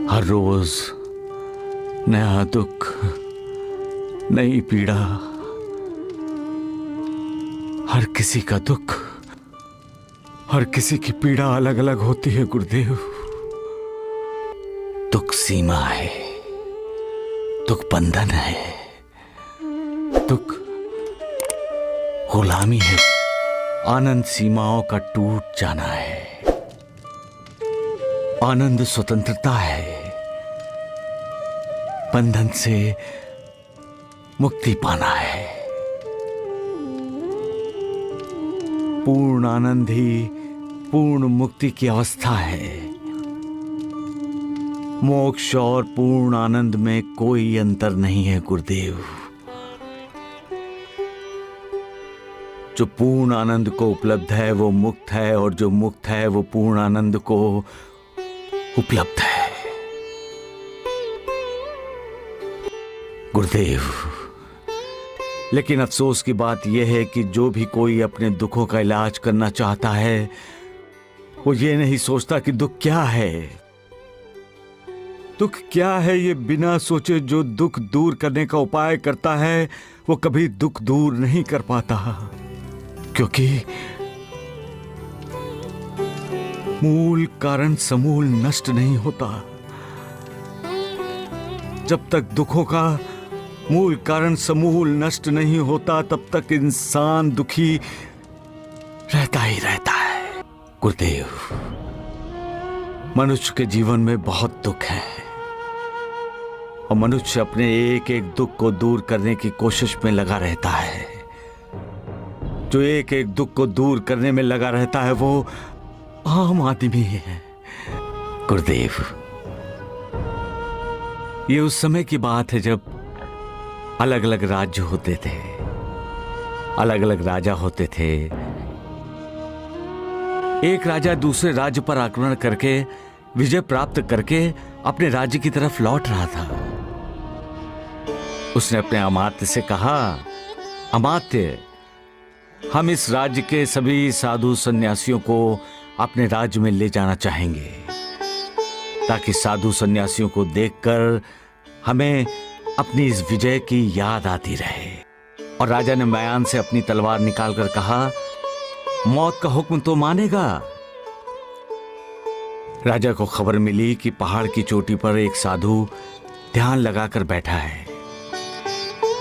हर रोज नया दुख, नई पीड़ा। हर किसी का दुख, हर किसी की पीड़ा अलग अलग होती है गुरुदेव। दुख सीमा है, दुख बंधन है, दुख गुलामी है, आनंद सीमाओं का टूट जाना है, आनंद स्वतंत्रता है, बंधन से मुक्ति पाना है। पूर्ण आनंद ही पूर्ण मुक्ति की अवस्था है। मोक्ष और पूर्ण आनंद में कोई अंतर नहीं है गुरुदेव। जो पूर्ण आनंद को उपलब्ध है वो मुक्त है, और जो मुक्त है वो पूर्ण आनंद को उपलब्ध है। गुरुदेव, लेकिन अफसोस की बात यह है कि जो भी कोई अपने दुखों का इलाज करना चाहता है वो ये नहीं सोचता कि दुख क्या है। दुख क्या है ये बिना सोचे जो दुख दूर करने का उपाय करता है वो कभी दुख दूर नहीं कर पाता, क्योंकि मूल कारण समूल नष्ट नहीं होता। जब तक दुखों का मूल कारण समूल नष्ट नहीं होता तब तक इंसान दुखी रहता ही रहता है। गुरुदेव, मनुष्य के जीवन में बहुत दुख है और मनुष्य अपने एक एक दुख को दूर करने की कोशिश में लगा रहता है। जो एक एक दुख को दूर करने में लगा रहता है वो आम आदमी है। गुरुदेव, ये उस समय की बात है जब अलग अलग राज्य होते थे, अलग अलग राजा होते थे। एक राजा दूसरे राज्य पर आक्रमण करके विजय प्राप्त करके अपने राज्य की तरफ लौट रहा था। उसने अपने अमात्य से कहा, अमात्य, हम इस राज्य के सभी साधु सन्यासियों को अपने राज्य में ले जाना चाहेंगे ताकि साधु सन्यासियों को देखकर हमें अपनी इस विजय की याद आती रहे। और राजा ने म्यान से अपनी तलवार निकालकर कहा, मौत का हुक्म तो मानेगा। राजा को खबर मिली कि पहाड़ की चोटी पर एक साधु ध्यान लगाकर बैठा है।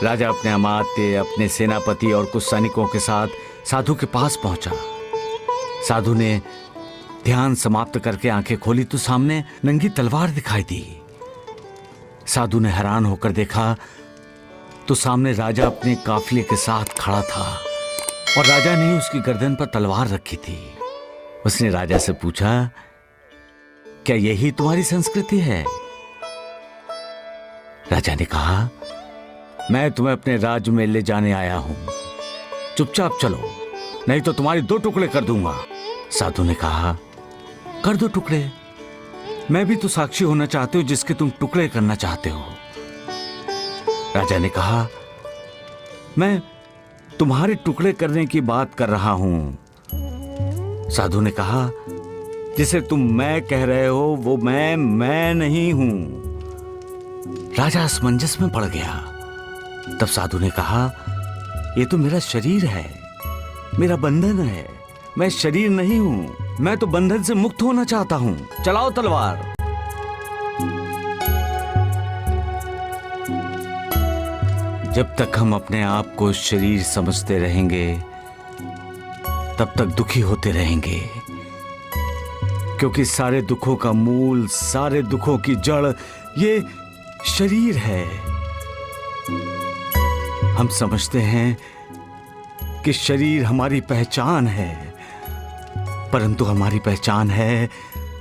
राजा अपने अमात्य, अपने सेनापति और कुछ सैनिकों के साथ साधु के पास पहुंचा। साधु ने ध्यान समाप्त करके आंखें खोली तो सामने नंगी तलवार दिखाई दी। साधु ने हैरान होकर देखा तो सामने राजा अपने काफिले के साथ खड़ा था और राजा ने उसकी गर्दन पर तलवार रखी थी। उसने राजा से पूछा, क्या यही तुम्हारी संस्कृति है? राजा ने कहा, मैं तुम्हें अपने राज्य में ले जाने आया हूं, चुपचाप चलो नहीं तो तुम्हारे 2 टुकड़े कर दूंगा। साधु ने कहा, कर दो टुकड़े, मैं भी तो साक्षी होना चाहते हो जिसके तुम टुकड़े करना चाहते हो। राजा ने कहा, मैं तुम्हारे टुकड़े करने की बात कर रहा हूं। साधु ने कहा, जिसे तुम मैं कह रहे हो वो मैं नहीं हूं। राजा असमंजस में पड़ गया। तब साधु ने कहा, ये तो मेरा शरीर है, मेरा बंधन है, मैं शरीर नहीं हूं, मैं तो बंधन से मुक्त होना चाहता हूं, चलाओ तलवार। जब तक हम अपने आप को शरीर समझते रहेंगे तब तक दुखी होते रहेंगे, क्योंकि सारे दुखों का मूल, सारे दुखों की जड़ ये शरीर है। हम समझते हैं कि शरीर हमारी पहचान है, परंतु हमारी पहचान है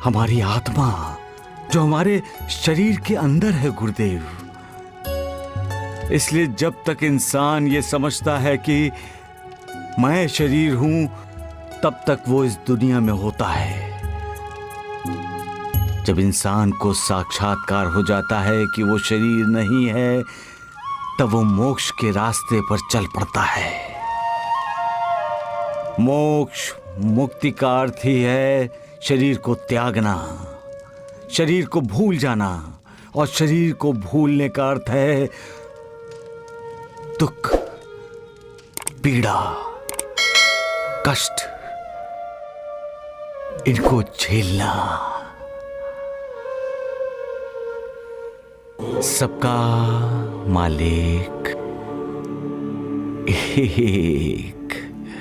हमारी आत्मा जो हमारे शरीर के अंदर है गुरुदेव। इसलिए जब तक इंसान ये समझता है कि मैं शरीर हूं तब तक वो इस दुनिया में होता है। जब इंसान को साक्षात्कार हो जाता है कि वो शरीर नहीं है तब वो मोक्ष के रास्ते पर चल पड़ता है। मोक्ष, मुक्ति का अर्थ ही है शरीर को त्यागना, शरीर को भूल जाना, और शरीर को भूलने का अर्थ है दुख, पीड़ा, कष्ट, इनको झेलना। सबका मालिक एक।